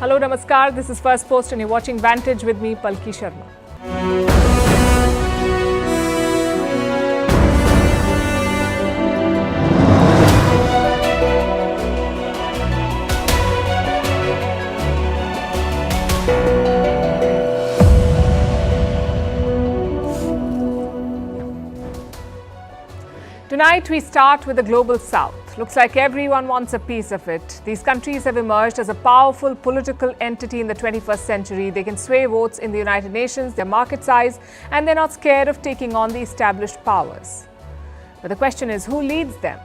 Hello, Namaskar. This is Firstpost and you're watching Vantage with me, Palki Sharma. Tonight, we start with the Global South. Looks like everyone wants a piece of it. These countries have emerged as a powerful political entity in the 21st century. They can sway votes in the United Nations, their market size, and they're not scared of taking on the established powers. But the question is, who leads them?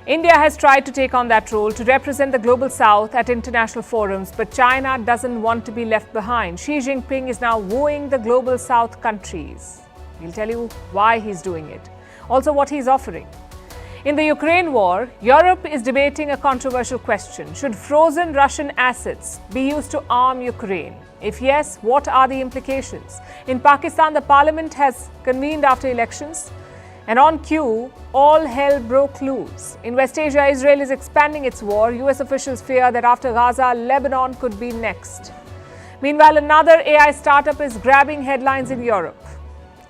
India has tried to take on that role to represent the Global South at international forums, but China doesn't want to be left behind. Xi Jinping is now wooing the Global South countries. We'll tell you why he's doing it. Also, what he's offering. In the Ukraine war, Europe is debating a controversial question. Should frozen Russian assets be used to arm Ukraine? If yes, what are the implications? In Pakistan, the parliament has convened after elections. And on cue, all hell broke loose. In West Asia, Israel is expanding its war. US officials fear that after Gaza, Lebanon could be next. Meanwhile, another AI startup is grabbing headlines in Europe.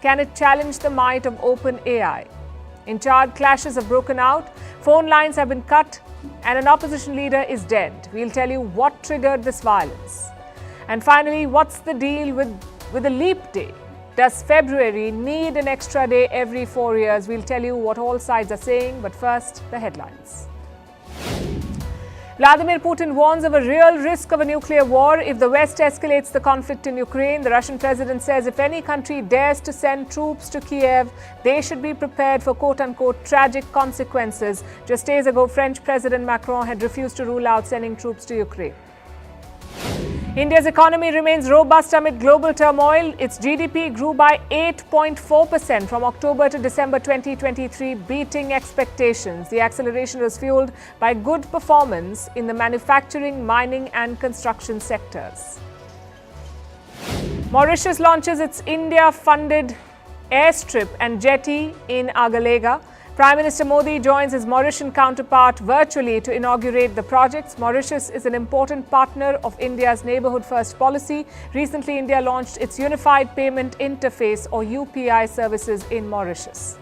Can it challenge the might of open AI? In Chad, clashes have broken out, phone lines have been cut, and an opposition leader is dead. We'll tell you what triggered this violence. And finally, what's the deal with the leap day? Does February need an extra day every 4 years? We'll tell you what all sides are saying, but first, the headlines. Vladimir Putin warns of a real risk of a nuclear war if the West escalates the conflict in Ukraine. The Russian president says if any country dares to send troops to Kiev, they should be prepared for quote-unquote tragic consequences. Just days ago, French President Macron had refused to rule out sending troops to Ukraine. India's economy remains robust amid global turmoil. Its GDP grew by 8.4% from October to December 2023, beating expectations. The acceleration was fueled by good performance in the manufacturing, mining and construction sectors. Mauritius launches its India-funded airstrip and jetty in Agalega. Prime Minister Modi joins his Mauritian counterpart virtually to inaugurate the projects. Mauritius is an important partner of India's Neighbourhood First policy. Recently, India launched its Unified Payment Interface or UPI services in Mauritius.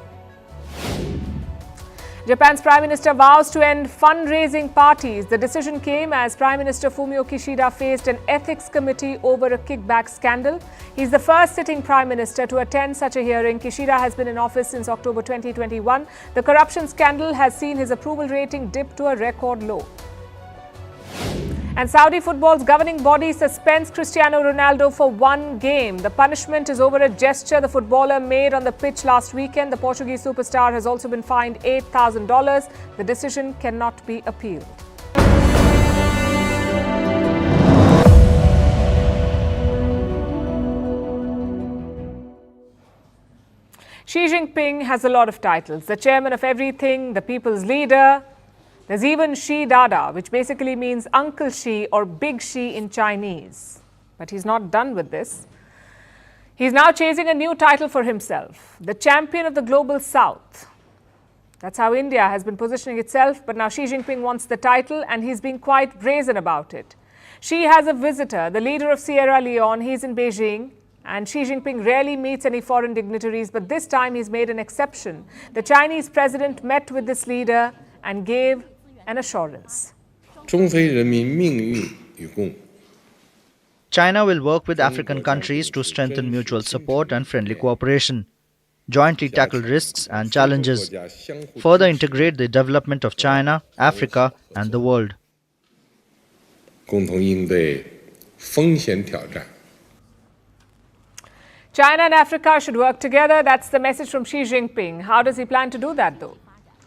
Japan's Prime Minister vows to end fundraising parties. The decision came as Prime Minister Fumio Kishida faced an ethics committee over a kickback scandal. He's the first sitting Prime Minister to attend such a hearing. Kishida has been in office since October 2021. The corruption scandal has seen his approval rating dip to a record low. And Saudi football's governing body suspends Cristiano Ronaldo for one game. The punishment is over a gesture the footballer made on the pitch last weekend. The Portuguese superstar has also been fined $8,000. The decision cannot be appealed. Xi Jinping has a lot of titles. The chairman of everything, the people's leader. There's even Xi Dada, which basically means Uncle Xi or Big Xi in Chinese. But he's not done with this. He's now chasing a new title for himself, the champion of the Global South. That's how India has been positioning itself, but now Xi Jinping wants the title and he's being quite brazen about it. Xi has a visitor, the leader of Sierra Leone. He's in Beijing. And Xi Jinping rarely meets any foreign dignitaries, but this time he's made an exception. The Chinese president met with this leader and gave an assurance. China will work with African countries to strengthen mutual support and friendly cooperation, jointly tackle risks and challenges, further integrate the development of China, Africa, and the world. China and Africa should work together. That's the message from Xi Jinping. How does he plan to do that, though?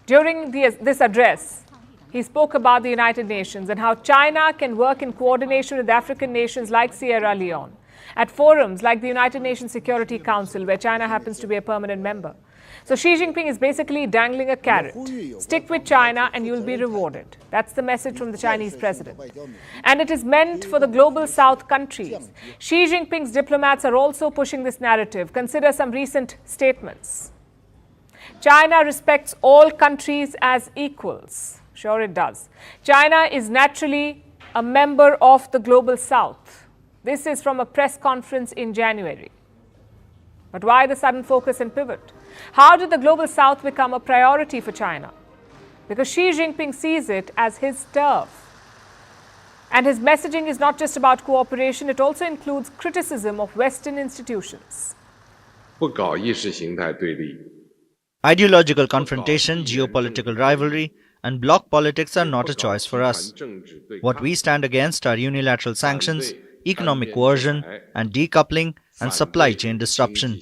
During this address, he spoke about the United Nations and how China can work in coordination with African nations like Sierra Leone at forums like the United Nations Security Council, where China happens to be a permanent member. So Xi Jinping is basically dangling a carrot. Stick with China and you'll be rewarded. That's the message from the Chinese president. And it is meant for the Global South countries. Xi Jinping's diplomats are also pushing this narrative. Consider some recent statements. China respects all countries as equals. Sure it does. China is naturally a member of the Global South. This is from a press conference in January. But why the sudden focus and pivot? How did the Global South become a priority for China? Because Xi Jinping sees it as his turf. And his messaging is not just about cooperation, it also includes criticism of Western institutions. 不搞意识形态对立。 Ideological confrontation, geopolitical rivalry, and bloc politics are not a choice for us. What we stand against are unilateral sanctions, economic coercion, and decoupling and supply chain disruption.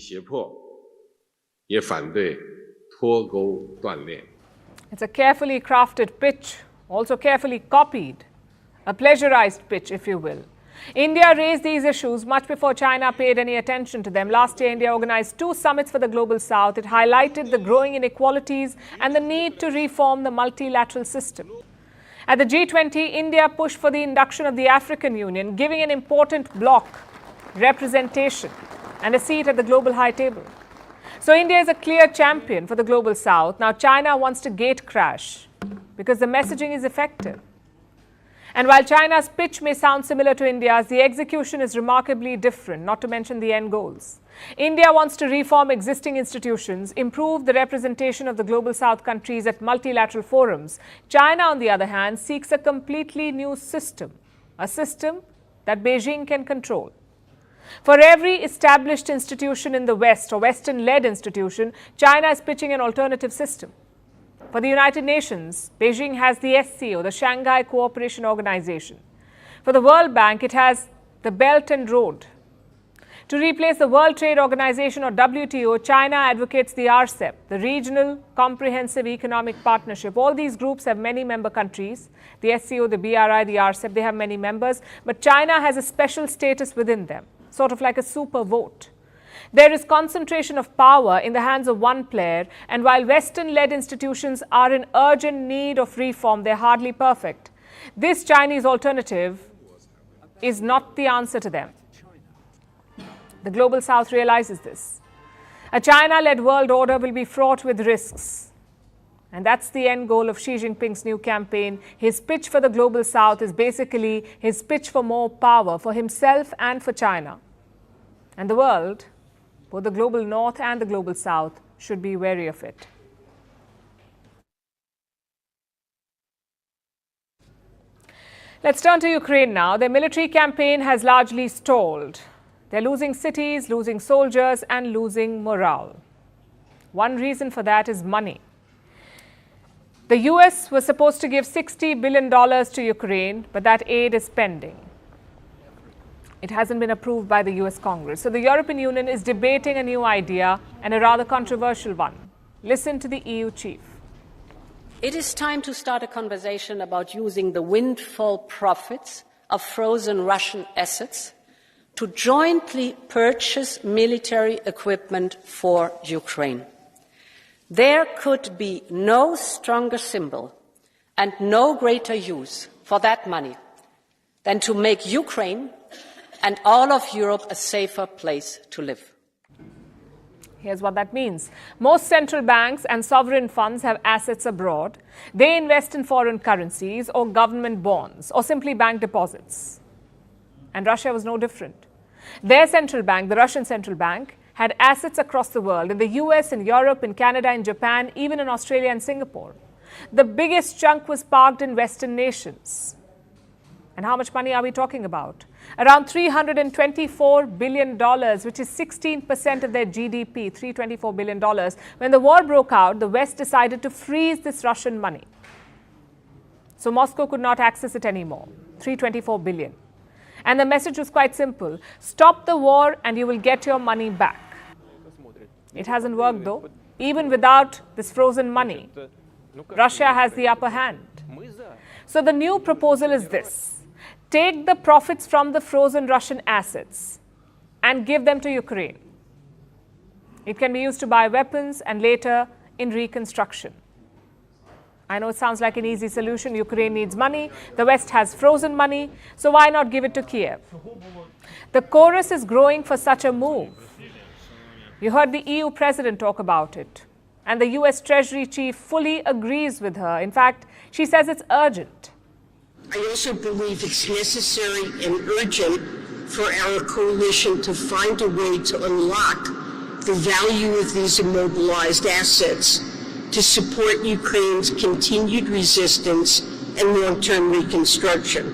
也反对脱钩断链。 It's a carefully crafted pitch, also carefully copied, a pleasurized pitch, if you will. India raised these issues much before China paid any attention to them. Last year, India organized 2 summits for the Global South. It highlighted the growing inequalities and the need to reform the multilateral system. At the G20, India pushed for the induction of the African Union, giving an important bloc representation and a seat at the global high table. So India is a clear champion for the Global South. Now China wants to gate crash because the messaging is effective. And while China's pitch may sound similar to India's, the execution is remarkably different, not to mention the end goals. India wants to reform existing institutions, improve the representation of the Global South countries at multilateral forums. China, on the other hand, seeks a completely new system, a system that Beijing can control. For every established institution in the West or Western-led institution, China is pitching an alternative system. For the United Nations, Beijing has the SCO, the Shanghai Cooperation Organization. For the World Bank, it has the Belt and Road. To replace the World Trade Organization or WTO, China advocates the RCEP, the Regional Comprehensive Economic Partnership. All these groups have many member countries. The SCO, the BRI, the RCEP, they have many members. But China has a special status within them, sort of like a super vote. There is concentration of power in the hands of one player, and while Western-led institutions are in urgent need of reform, they're hardly perfect. This Chinese alternative is not the answer to them. The Global South realizes this. A China-led world order will be fraught with risks. And that's the end goal of Xi Jinping's new campaign. His pitch for the Global South is basically his pitch for more power for himself and for China. And the world, both the Global North and the Global South, should be wary of it. Let's turn to Ukraine now. Their military campaign has largely stalled. They're losing cities, losing soldiers, and losing morale. One reason for that is money. The US was supposed to give $60 billion to Ukraine, but that aid is pending. It hasn't been approved by the US Congress. So the European Union is debating a new idea, and a rather controversial one. Listen to the EU chief. It is time to start a conversation about using the windfall profits of frozen Russian assets to jointly purchase military equipment for Ukraine. There could be no stronger symbol and no greater use for that money than to make Ukraine and all of Europe a safer place to live. Here's what that means. Most central banks and sovereign funds have assets abroad. They invest in foreign currencies or government bonds or simply bank deposits. And Russia was no different. Their central bank, the Russian central bank, had assets across the world, in the US, in Europe, in Canada, in Japan, even in Australia and Singapore. The biggest chunk was parked in Western nations. And how much money are we talking about? Around $324 billion, which is 16% of their GDP, $324 billion. When the war broke out, the West decided to freeze this Russian money. So Moscow could not access it anymore, $324 billion. And the message was quite simple. Stop the war and you will get your money back. It hasn't worked though. Even without this frozen money, Russia has the upper hand. So the new proposal is this. Take the profits from the frozen Russian assets and give them to Ukraine. It can be used to buy weapons and later in reconstruction. I know it sounds like an easy solution. Ukraine needs money. The West has frozen money. So why not give it to Kiev? The chorus is growing for such a move. You heard the EU president talk about it. And the US Treasury chief fully agrees with her. In fact, she says it's urgent. I also believe it's necessary and urgent for our coalition to find a way to unlock the value of these immobilized assets to support Ukraine's continued resistance and long-term reconstruction,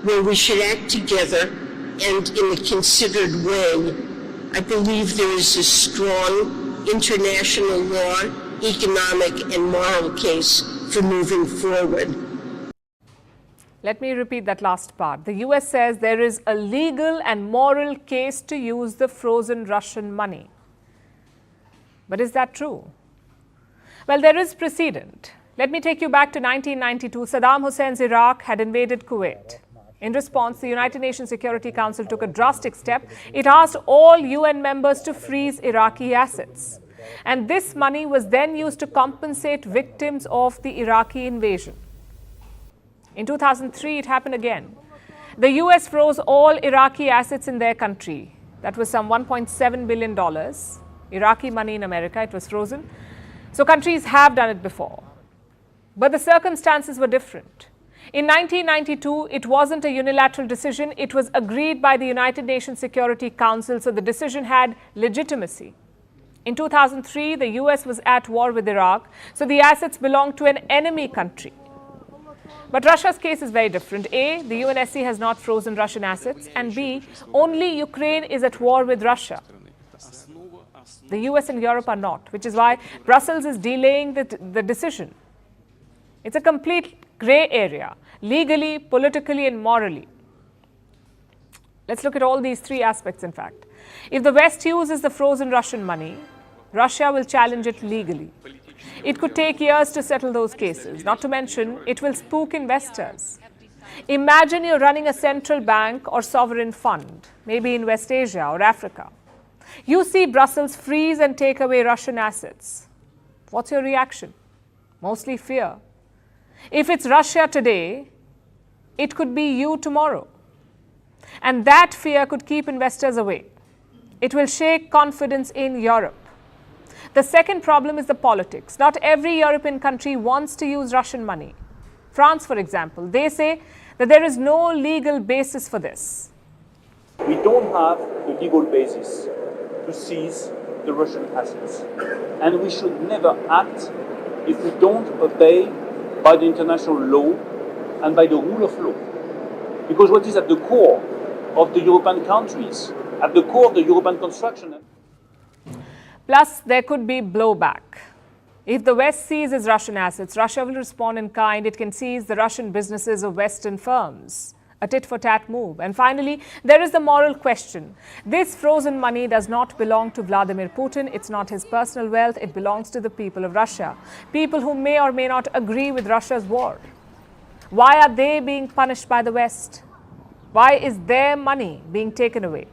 where we should act together and in a considered way. I believe there is a strong international law, economic, and moral case for moving forward. Let me repeat that last part. The US says there is a legal and moral case to use the frozen Russian money. But is that true? Well, there is precedent. Let me take you back to 1992. Saddam Hussein's Iraq had invaded Kuwait. In response, the United Nations Security Council took a drastic step. It asked all UN members to freeze Iraqi assets. And this money was then used to compensate victims of the Iraqi invasion. In 2003, it happened again. The US froze all Iraqi assets in their country. That was some $1.7 billion. Iraqi money in America, it was frozen. So countries have done it before. But the circumstances were different. In 1992, it wasn't a unilateral decision. It was agreed by the United Nations Security Council, so the decision had legitimacy. In 2003, the US was at war with Iraq, so the assets belonged to an enemy country. But Russia's case is very different. A, the UNSC has not frozen Russian assets, and B, only Ukraine is at war with Russia. The US and Europe are not, which is why Brussels is delaying the decision. It's a complete grey area, legally, politically, and morally. Let's look at all these three aspects, in fact. If the West uses the frozen Russian money, Russia will challenge it legally. It could take years to settle those cases, not to mention it will spook investors. Imagine you're running a central bank or sovereign fund, maybe in West Asia or Africa. You see Brussels freeze and take away Russian assets. What's your reaction? Mostly fear. If it's Russia today, it could be you tomorrow. And that fear could keep investors away. It will shake confidence in Europe. The second problem is the politics. Not every European country wants to use Russian money. France, for example, they say that there is no legal basis for this. We don't have a legal basis to seize the Russian assets. And we should never act if we don't obey by the international law and by the rule of law. Because what is at the core of the European countries, at the core of the European construction. Plus, there could be blowback. If the West seizes Russian assets, Russia will respond in kind. It can seize the Russian businesses of Western firms. A tit-for-tat move. And finally, there is the moral question. This frozen money does not belong to Vladimir Putin. It's not his personal wealth. It belongs to the people of Russia. People who may or may not agree with Russia's war. Why are they being punished by the West? Why is their money being taken away?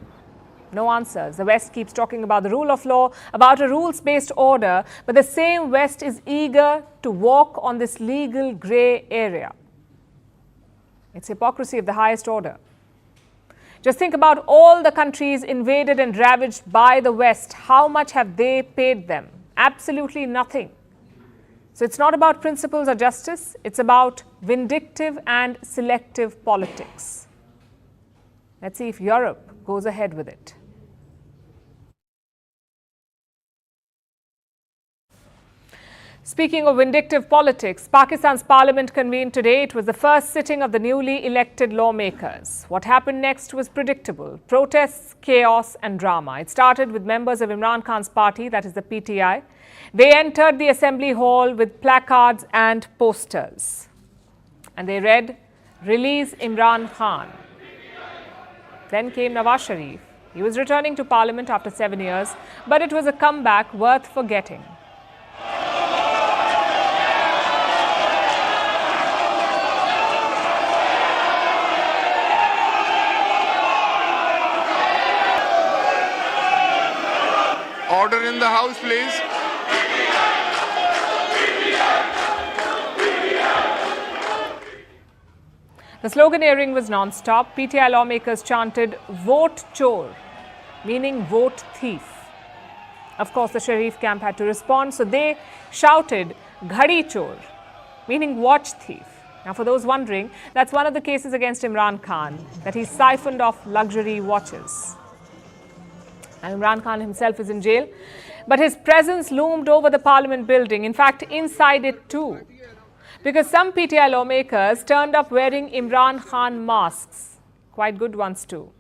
No answers. The West keeps talking about the rule of law, about a rules-based order, but the same West is eager to walk on this legal grey area. It's hypocrisy of the highest order. Just think about all the countries invaded and ravaged by the West. How much have they paid them? Absolutely nothing. So it's not about principles or justice. It's about vindictive and selective politics. Let's see if Europe goes ahead with it. Speaking of vindictive politics, Pakistan's parliament convened today. It was the first sitting of the newly elected lawmakers. What happened next was predictable. Protests, chaos and drama. It started with members of Imran Khan's party, that is the PTI. They entered the assembly hall with placards and posters. And they read, "Release Imran Khan." Then came Nawaz Sharif. He was returning to parliament after 7 years, but it was a comeback worth forgetting. Order in the House, please. The sloganeering was non-stop. PTI lawmakers chanted, "Vote Chor," meaning vote thief. Of course, the Sharif camp had to respond, so they shouted, "Ghadi Chor," meaning watch thief. Now, for those wondering, that's one of the cases against Imran Khan, that he siphoned off luxury watches. And Imran Khan himself is in jail, but his presence loomed over the Parliament building, in fact, inside it too, because some PTI lawmakers turned up wearing Imran Khan masks, quite good ones too.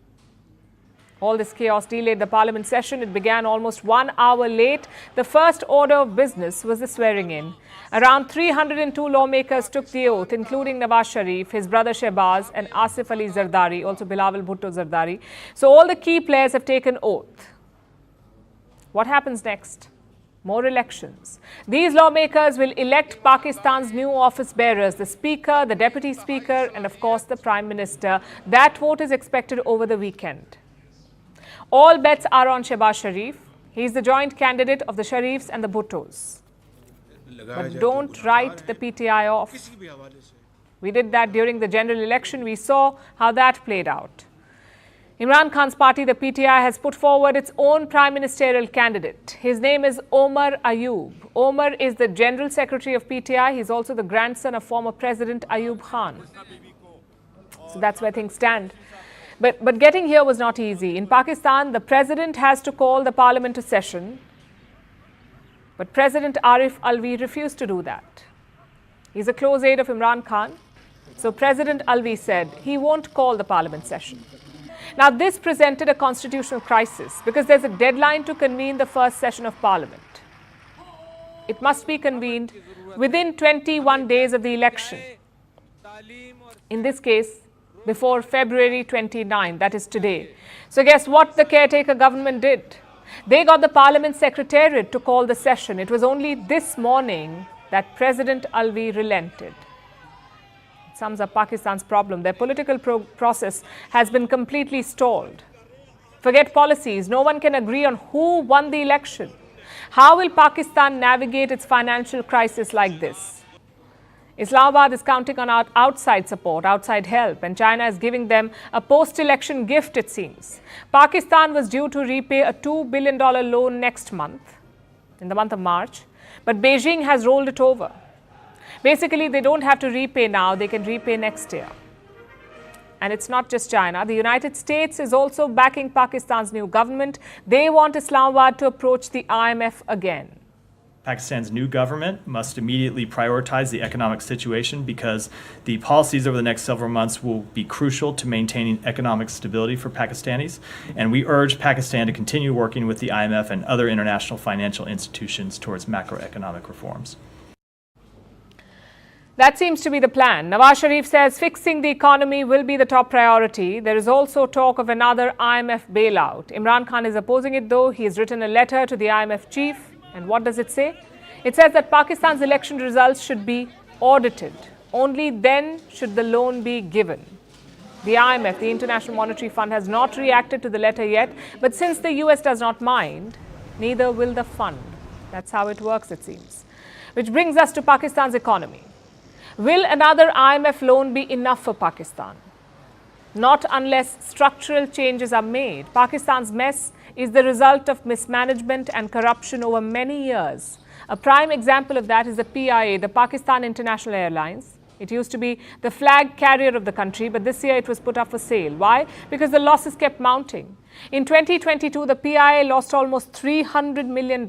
All this chaos delayed the Parliament session. It began almost 1 hour late. The first order of business was the swearing-in. Around 302 lawmakers took the oath, including Nawaz Sharif, his brother Shehbaz, and Asif Ali Zardari, also Bilawal Bhutto Zardari. So all the key players have taken oath. What happens next? More elections. These lawmakers will elect Pakistan's new office bearers, the Speaker, the Deputy Speaker, and of course the Prime Minister. That vote is expected over the weekend. All bets are on Shehbaz Sharif. He is the joint candidate of the Sharifs and the Bhuttos. But don't write the PTI off. We did that during the general election. We saw how that played out. Imran Khan's party, the PTI, has put forward its own prime ministerial candidate. His name is Omar Ayub. Omar is the General Secretary of PTI. He's also the grandson of former President Ayub Khan. So that's where things stand. But getting here was not easy. In Pakistan, the president has to call the parliament to session. But President Arif Alvi refused to do that. He's a close aide of Imran Khan. So President Alvi said he won't call the parliament session. Now, this presented a constitutional crisis because there's a deadline to convene the first session of parliament. It must be convened within 21 days of the election. In this case, before February 29, that is today. So guess what the caretaker government did? They got the Parliament Secretariat to call the session. It was only this morning that President Alvi relented. It sums up Pakistan's problem. Their political process has been completely stalled. Forget policies. No one can agree on who won the election. How will Pakistan navigate its financial crisis like this? Islamabad is counting on outside support, outside help, and China is giving them a post-election gift, it seems. Pakistan was due to repay a $2 billion loan next month, in the month of March, but Beijing has rolled it over. Basically, they don't have to repay now, they can repay next year. And it's not just China. The United States is also backing Pakistan's new government. They want Islamabad to approach the IMF again. Pakistan's new government must immediately prioritize the economic situation because the policies over the next several months will be crucial to maintaining economic stability for Pakistanis. And we urge Pakistan to continue working with the IMF and other international financial institutions towards macroeconomic reforms. That seems to be the plan. Nawaz Sharif says fixing the economy will be the top priority. There is also talk of another IMF bailout. Imran Khan is opposing it, though. He has written a letter to the IMF chief. And what does it say? It says that Pakistan's election results should be audited. Only then should the loan be given. The IMF, the International Monetary Fund, has not reacted to the letter yet. But since the US does not mind, neither will the fund. That's how it works, it seems. Which brings us to Pakistan's economy. Will another IMF loan be enough for Pakistan? Not unless structural changes are made. Pakistan's mess is the result of mismanagement and corruption over many years. A prime example of that is the PIA, the Pakistan International Airlines. It used to be the flag carrier of the country, but this year it was put up for sale. Why? Because the losses kept mounting. In 2022, the PIA lost almost $300 million.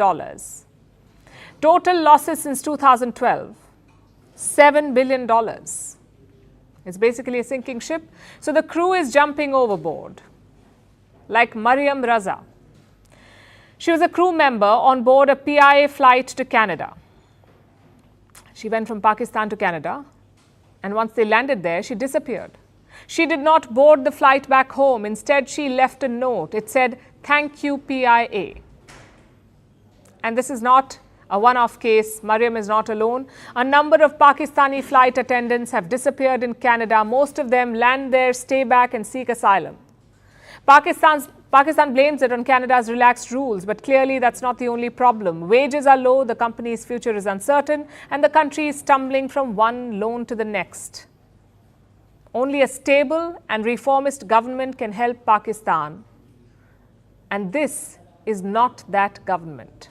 Total losses since 2012, $7 billion. It's basically a sinking ship. So the crew is jumping overboard, like Mariam Raza. She was a crew member on board a PIA flight to Canada. She went from Pakistan to Canada, and once they landed there, she disappeared. She did not board the flight back home. Instead, she left a note. It said, "Thank you, PIA." And this is not a one-off case. Mariam is not alone. A number of Pakistani flight attendants have disappeared in Canada. Most of them land there, stay back, and seek asylum. Pakistan blames it on Canada's relaxed rules, but clearly that's not the only problem. Wages are low, the company's future is uncertain, and the country is stumbling from one loan to the next. Only a stable and reformist government can help Pakistan. And this is not that government.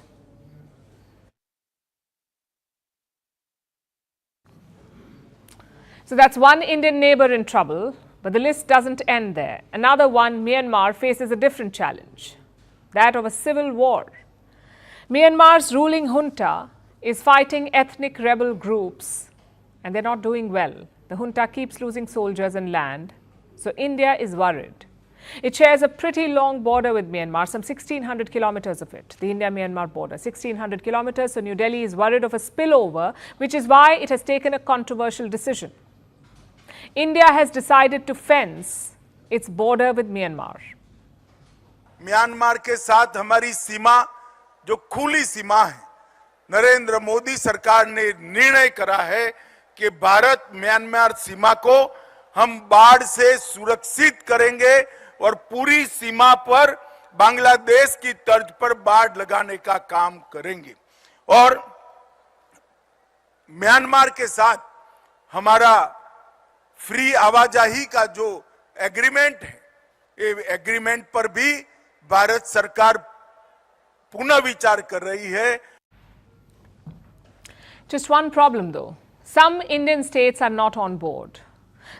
So that's one Indian neighbour in trouble, but the list doesn't end there. Another one, Myanmar, faces a different challenge, that of a civil war. Myanmar's ruling junta is fighting ethnic rebel groups, and they're not doing well. The junta keeps losing soldiers and land, so India is worried. It shares a pretty long border with Myanmar, some 1,600 kilometers of it, the India-Myanmar border, 1,600 kilometers. So New Delhi is worried of a spillover, which is why it has taken a controversial decision. India has decided to fence its border with Myanmar. Myanmar के साथ हमारी सीमा जो खुली सीमा है, नरेंद्र मोदी सरकार ने निर्णय करा है कि भारत म्यांमार सीमा को हम बाढ़ से सुरक्षित करेंगे और पूरी सीमा पर बांग्लादेश की तर्ज पर बाढ़ लगाने का काम करेंगे। और म्यांमार के साथ हमारा फ्री आवाजाही का जो एग्रीमेंट है, ये एग्रीमेंट पर भी भारत सरकार पुनः विचार कर रही है। Just one problem though. Some Indian states are not on board.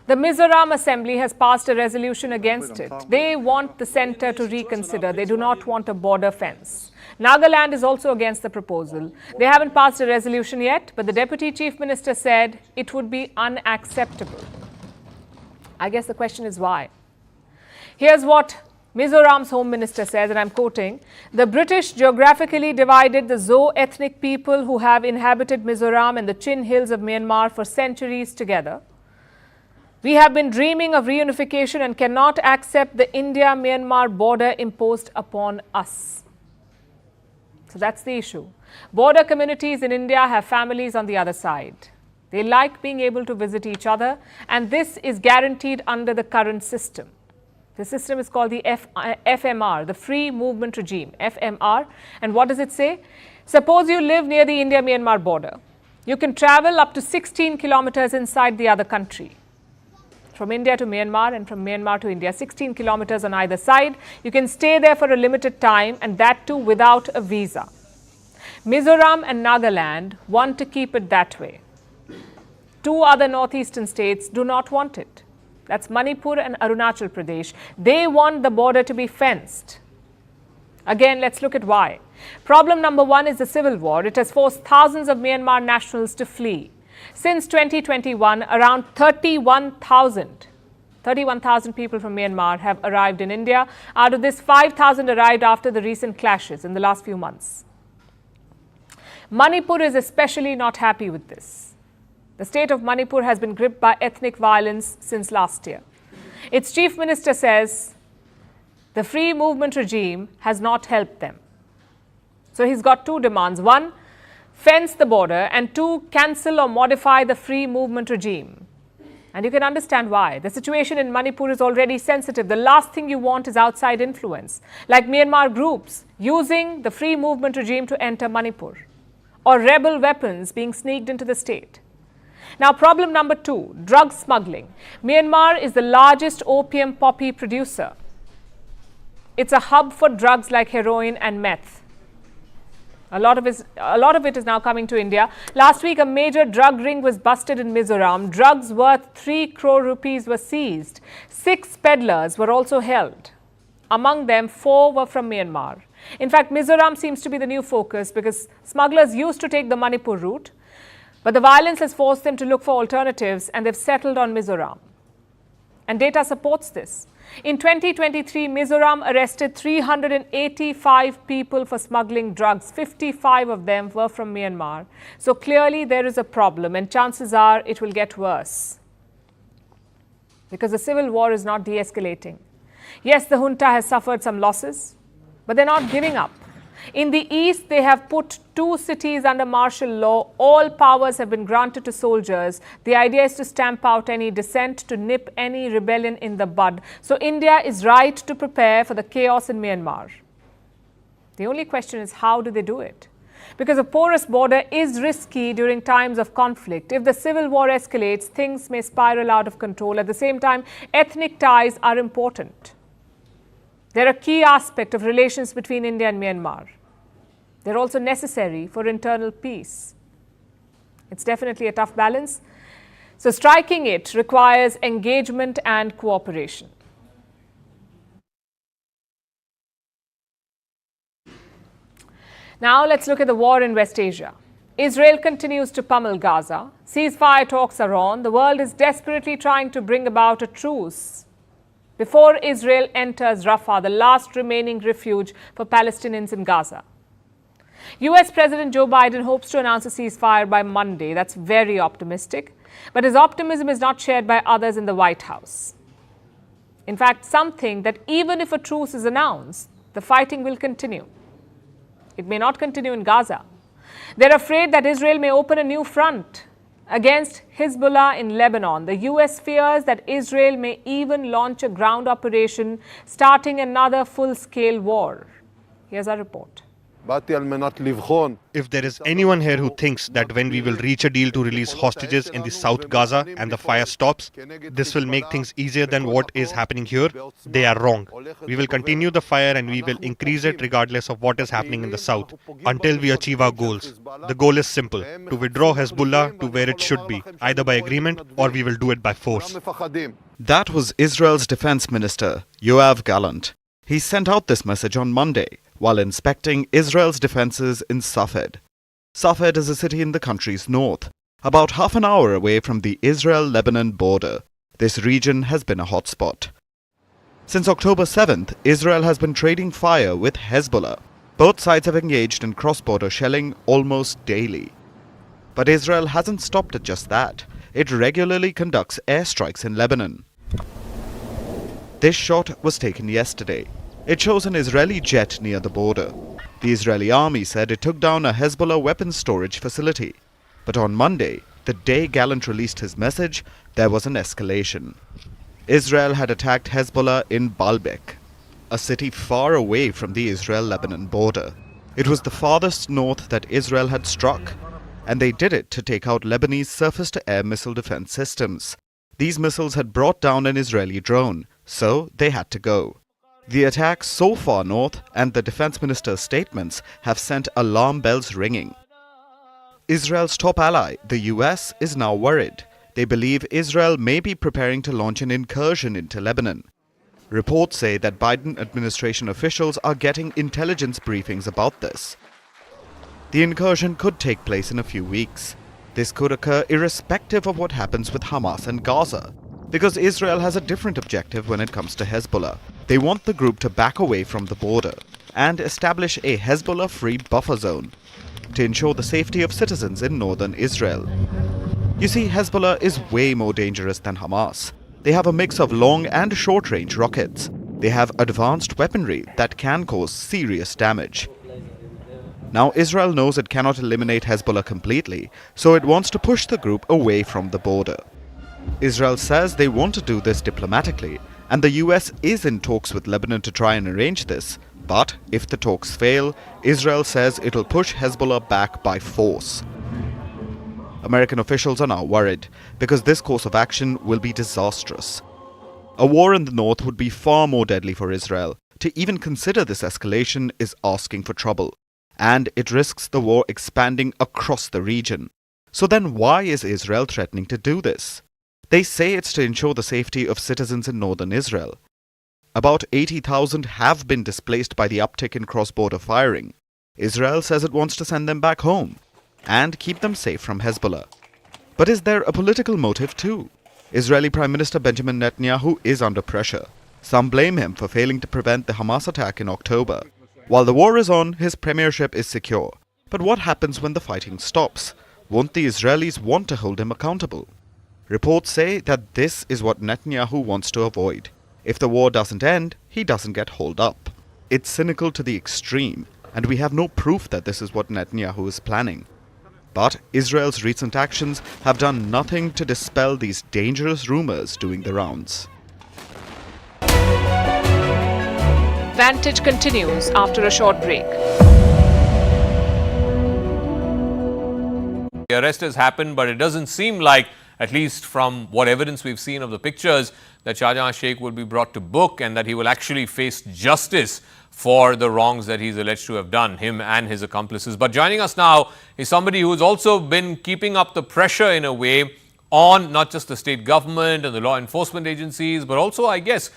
The Mizoram Assembly has passed a resolution against it. They want the centre to reconsider. They do not want a border fence. Nagaland is also against the proposal. They haven't passed a resolution yet, but the Deputy Chief Minister said it would be unacceptable. I guess the question is why. Here's what Mizoram's Home Minister says, and I'm quoting, "The British geographically divided the Zo ethnic people who have inhabited Mizoram and the Chin Hills of Myanmar for centuries together. We have been dreaming of reunification and cannot accept the India-Myanmar border imposed upon us." So that's the issue. Border communities in India have families on the other side. They like being able to visit each other, and this is guaranteed under the current system. The system is called the FMR, the Free Movement Regime, FMR. And what does it say? Suppose you live near the India-Myanmar border. You can travel up to 16 kilometers inside the other country. From India to Myanmar and from Myanmar to India, 16 kilometers on either side. You can stay there for a limited time, and that too without a visa. Mizoram and Nagaland want to keep it that way. Two other northeastern states do not want it. That's Manipur and Arunachal Pradesh. They want the border to be fenced. Again, let's look at why. Problem number one is the civil war. It has forced thousands of Myanmar nationals to flee. Since 2021, around 31,000 people from Myanmar have arrived in India. Out of this, 5,000 arrived after the recent clashes in the last few months. Manipur is especially not happy with this. The state of Manipur has been gripped by ethnic violence since last year. Its chief minister says the free movement regime has not helped them. So he's got two demands. One, fence the border, and two, cancel or modify the free movement regime. And you can understand why. The situation in Manipur is already sensitive. The last thing you want is outside influence, like Myanmar groups using the free movement regime to enter Manipur, or rebel weapons being sneaked into the state. Now, problem number two, drug smuggling. Myanmar is the largest opium poppy producer. It's a hub for drugs like heroin and meth. A lot of it is now coming to India. Last week, a major drug ring was busted in Mizoram. Drugs worth 3 crore rupees were seized. 6 peddlers were also held. Among them, 4 were from Myanmar. In fact, Mizoram seems to be the new focus because smugglers used to take the Manipur route, but the violence has forced them to look for alternatives, and they've settled on Mizoram. And data supports this. In 2023, Mizoram arrested 385 people for smuggling drugs. 55 of them were from Myanmar. So clearly there is a problem, and chances are it will get worse, because the civil war is not de-escalating. Yes, the junta has suffered some losses, but they're not giving up. In the east, they have put 2 cities under martial law. All powers have been granted to soldiers. The idea is to stamp out any dissent, to nip any rebellion in the bud. So India is right to prepare for the chaos in Myanmar. The only question is, how do they do it? Because a porous border is risky during times of conflict. If the civil war escalates, things may spiral out of control. At the same time, ethnic ties are important. They're a key aspect of relations between India and Myanmar. They're also necessary for internal peace. It's definitely a tough balance. So striking it requires engagement and cooperation. Now let's look at the war in West Asia. Israel continues to pummel Gaza. Ceasefire talks are on. The world is desperately trying to bring about a truce before Israel enters Rafah, the last remaining refuge for Palestinians in Gaza. US President Joe Biden hopes to announce a ceasefire by Monday. That's very optimistic. But his optimism is not shared by others in the White House. In fact, some think that even if a truce is announced, the fighting will continue. It may not continue in Gaza. They're afraid that Israel may open a new front against Hezbollah in Lebanon. The US fears that Israel may even launch a ground operation, starting another full-scale war. Here's our report. If there is anyone here who thinks that when we will reach a deal to release hostages in the South Gaza and the fire stops, this will make things easier than what is happening here, they are wrong. We will continue the fire and we will increase it regardless of what is happening in the South until we achieve our goals. The goal is simple: to withdraw Hezbollah to where it should be, either by agreement or we will do it by force. That was Israel's defense minister, Yoav Gallant. He sent out this message on Monday while inspecting Israel's defenses in Safed. Safed is a city in the country's north, about half an hour away from the Israel-Lebanon border. This region has been a hotspot. Since October 7th, Israel has been trading fire with Hezbollah. Both sides have engaged in cross-border shelling almost daily. But Israel hasn't stopped at just that. It regularly conducts airstrikes in Lebanon. This shot was taken yesterday. It shows an Israeli jet near the border. The Israeli army said it took down a Hezbollah weapons storage facility. But on Monday, the day Gallant released his message, there was an escalation. Israel had attacked Hezbollah in Baalbek, a city far away from the Israel-Lebanon border. It was the farthest north that Israel had struck, and they did it to take out Lebanese surface-to-air missile defense systems. These missiles had brought down an Israeli drone, so they had to go. The attacks so far north and the defense minister's statements have sent alarm bells ringing. Israel's top ally, the US, is now worried. They believe Israel may be preparing to launch an incursion into Lebanon. Reports say that Biden administration officials are getting intelligence briefings about this. The incursion could take place in a few weeks. This could occur irrespective of what happens with Hamas and Gaza, because Israel has a different objective when it comes to Hezbollah. They want the group to back away from the border and establish a Hezbollah-free buffer zone to ensure the safety of citizens in northern Israel. You see, Hezbollah is way more dangerous than Hamas. They have a mix of long and short-range rockets. They have advanced weaponry that can cause serious damage. Now, Israel knows it cannot eliminate Hezbollah completely, so it wants to push the group away from the border. Israel says they want to do this diplomatically, and the US is in talks with Lebanon to try and arrange this. But if the talks fail, Israel says it'll push Hezbollah back by force. American officials are now worried, because this course of action will be disastrous. A war in the north would be far more deadly for Israel. To even consider this escalation is asking for trouble, and it risks the war expanding across the region. So then why is Israel threatening to do this? They say it's to ensure the safety of citizens in northern Israel. About 80,000 have been displaced by the uptick in cross-border firing. Israel says it wants to send them back home and keep them safe from Hezbollah. But is there a political motive too? Israeli Prime Minister Benjamin Netanyahu is under pressure. Some blame him for failing to prevent the Hamas attack in October. While the war is on, his premiership is secure. But what happens when the fighting stops? Won't the Israelis want to hold him accountable? Reports say that this is what Netanyahu wants to avoid. If the war doesn't end, he doesn't get holed up. It's cynical to the extreme, and we have no proof that this is what Netanyahu is planning. But Israel's recent actions have done nothing to dispel these dangerous rumors doing the rounds. Vantage continues after a short break. The arrest has happened, but it doesn't seem like, at least from what evidence we've seen of the pictures, that Shah Jahan Sheikh will be brought to book and that he will actually face justice for the wrongs that he's alleged to have done, him and his accomplices. But joining us now is somebody who's also been keeping up the pressure in a way on not just the state government and the law enforcement agencies, but also, I guess,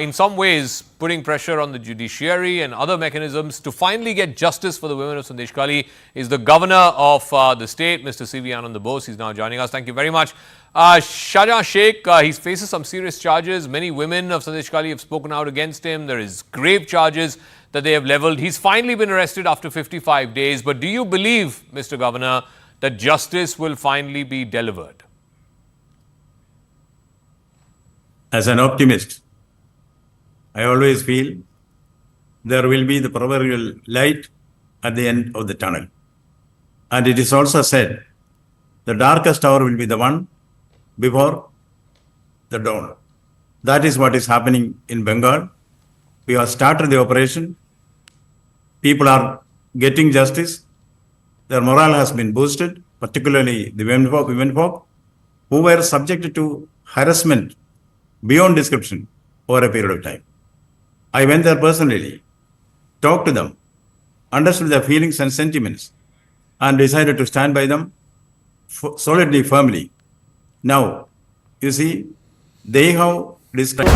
in some ways, putting pressure on the judiciary and other mechanisms to finally get justice for the women of Sandeshkhali, is the governor of the state, Mr. C.V. Anand Bose. He's now joining us. Thank you very much. Shahjahan Sheikh, he faces some serious charges. Many women of Sandeshkhali have spoken out against him. There is grave charges that they have leveled. He's finally been arrested after 55 days. But do you believe, Mr. Governor, that justice will finally be delivered? As an optimist, I always feel there will be the proverbial light at the end of the tunnel. And it is also said, the darkest hour will be the one before the dawn. That is what is happening in Bengal. We have started the operation. People are getting justice. Their morale has been boosted, particularly the women folk who were subjected to harassment beyond description over a period of time. I went there personally, talked to them, understood their feelings and sentiments, and decided to stand by them solidly, firmly. Now, you see, they have discussed.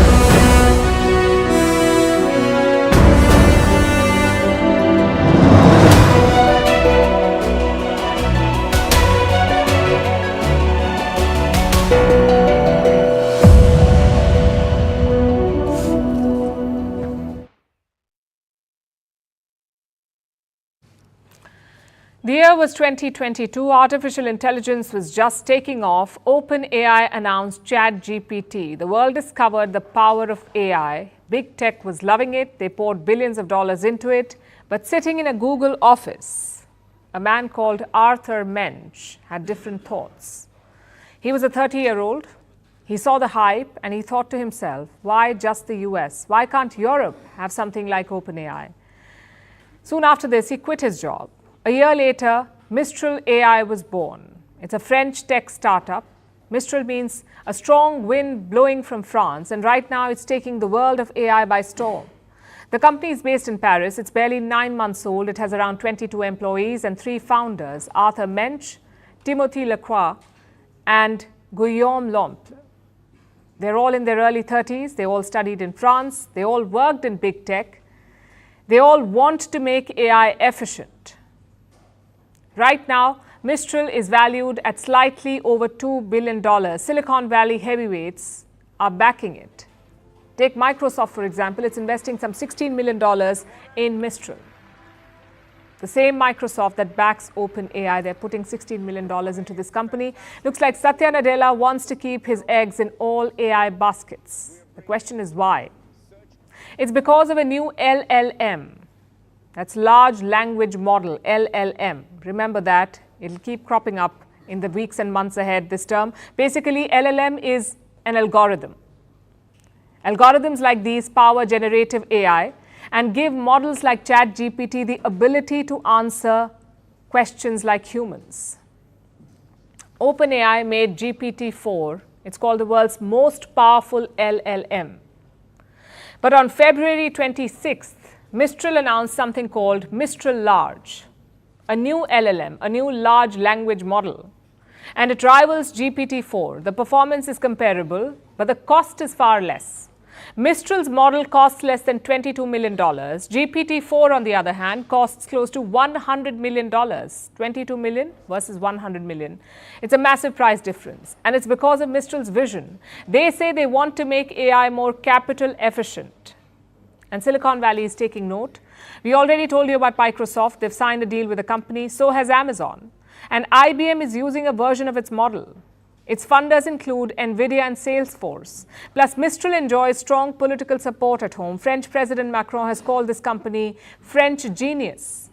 The year was 2022. Artificial intelligence was just taking off. OpenAI announced ChatGPT. The world discovered the power of AI. Big tech was loving it. They poured billions of dollars into it. But sitting in a Google office, a man called Arthur Mensch had different thoughts. He was a 30-year-old. He saw the hype and he thought to himself, why just the US? Why can't Europe have something like OpenAI? Soon after this, he quit his job. A year later, Mistral AI was born. It's a French tech startup. Mistral means a strong wind blowing from France, and right now it's taking the world of AI by storm. The company is based in Paris. It's barely 9 months old. It has around 22 employees and 3 founders, Arthur Mensch, Timothy Lacroix, and Guillaume Lomple. They're all in their early 30s. They all studied in France. They all worked in big tech. They all want to make AI efficient. Right now, Mistral is valued at slightly over $2 billion. Silicon Valley heavyweights are backing it. Take Microsoft, for example. It's investing some $16 million in Mistral. The same Microsoft that backs OpenAI, they're putting $16 million into this company. Looks like Satya Nadella wants to keep his eggs in all AI baskets. The question is why? It's because of a new LLM. That's large language model, LLM. Remember that. It'll keep cropping up in the weeks and months ahead, this term. Basically, LLM is an algorithm. Algorithms like these power generative AI and give models like ChatGPT the ability to answer questions like humans. OpenAI made GPT-4. It's called the world's most powerful LLM. But on February 26th, Mistral announced something called Mistral Large, a new LLM, a new large language model. And it rivals GPT-4. The performance is comparable, but the cost is far less. Mistral's model costs less than $22 million. GPT-4, on the other hand, costs close to $100 million. 22 million versus 100 million. It's a massive price difference. And it's because of Mistral's vision. They say they want to make AI more capital efficient. And Silicon Valley is taking note. We already told you about Microsoft. They've signed a deal with the company. So has Amazon. And IBM is using a version of its model. Its funders include NVIDIA and Salesforce. Plus, Mistral enjoys strong political support at home. French President Macron has called this company French genius.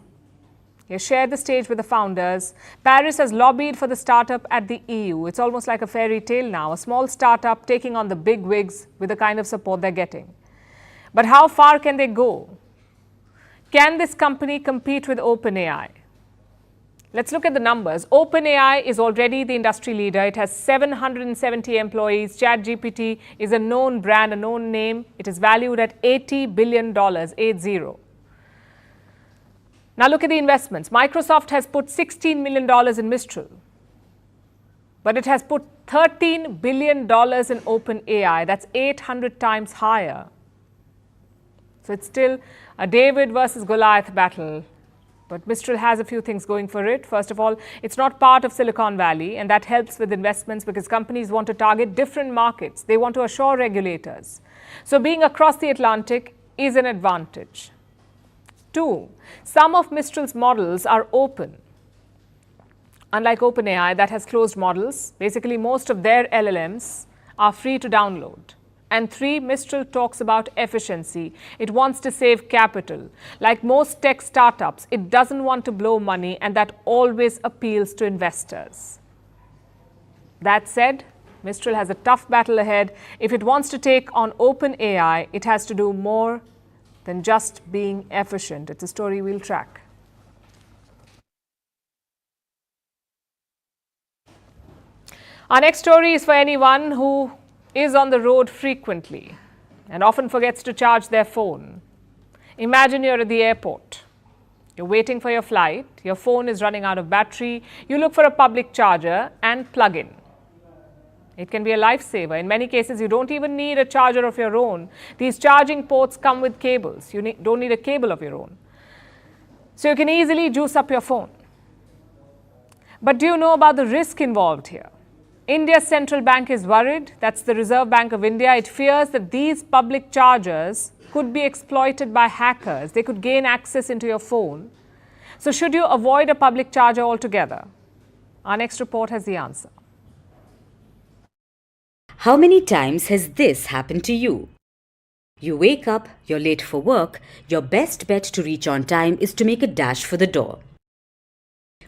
He has shared the stage with the founders. Paris has lobbied for the startup at the EU. It's almost like a fairy tale now. A small startup taking on the big wigs with the kind of support they're getting. But how far can they go? Can this company compete with OpenAI? Let's look at the numbers. OpenAI is already the industry leader. It has 770 employees. ChatGPT is a known brand, a known name. It is valued at $80 billion, 80. Now look at the investments. Microsoft has put $16 million in Mistral. But it has put $13 billion in OpenAI. That's 800 times higher. So it's still a David versus Goliath battle. But Mistral has a few things going for it. First of all, it's not part of Silicon Valley, and that helps with investments because companies want to target different markets. They want to assure regulators. So being across the Atlantic is an advantage. 2, some of Mistral's models are open. Unlike OpenAI that has closed models, basically most of their LLMs are free to download. And 3, Mistral talks about efficiency. It wants to save capital. Like most tech startups, it doesn't want to blow money, and that always appeals to investors. That said, Mistral has a tough battle ahead. If it wants to take on OpenAI, it has to do more than just being efficient. It's a story we'll track. Our next story is for anyone who is on the road frequently and often forgets to charge their phone. Imagine you're at the airport. You're waiting for your flight. Your phone is running out of battery. You look for a public charger and plug in. It can be a lifesaver. In many cases, you don't even need a charger of your own. These charging ports come with cables. You don't need a cable of your own. So you can easily juice up your phone. But do you know about the risk involved here? India's central bank is worried. That's the Reserve Bank of India. It fears that these public chargers could be exploited by hackers. They could gain access into your phone. So should you avoid a public charger altogether? Our next report has the answer. How many times has this happened to you? You wake up, you're late for work, your best bet to reach on time is to make a dash for the door.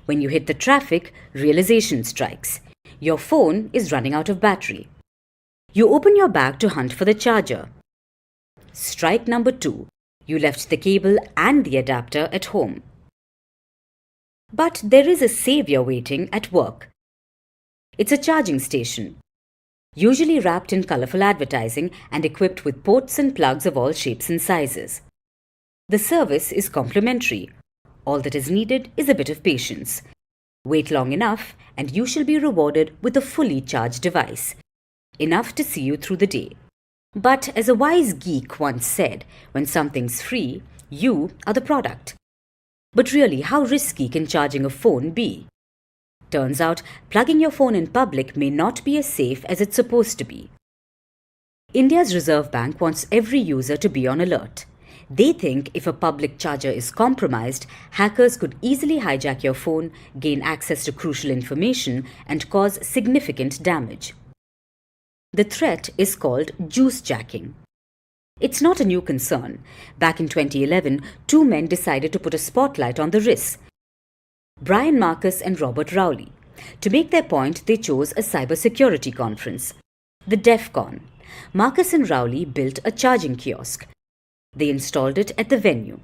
When you hit the traffic, realization strikes. Your phone is running out of battery. You open your bag to hunt for the charger. Strike number 2. You left the cable and the adapter at home. But there is a savior waiting at work. It's a charging station, usually wrapped in colorful advertising and equipped with ports and plugs of all shapes and sizes. The service is complimentary. All that is needed is a bit of patience. Wait long enough and you shall be rewarded with a fully charged device, enough to see you through the day. But as a wise geek once said, when something's free, you are the product. But really, how risky can charging a phone be? Turns out, plugging your phone in public may not be as safe as it's supposed to be. India's Reserve Bank wants every user to be on alert. They think if a public charger is compromised, hackers could easily hijack your phone, gain access to crucial information, and cause significant damage. The threat is called juice jacking. It's not a new concern. Back in 2011, 2 men decided to put a spotlight on the risks. Brian Marcus and Robert Rowley. To make their point, they chose a cybersecurity conference, the DEF CON. Marcus and Rowley built a charging kiosk. They installed it at the venue.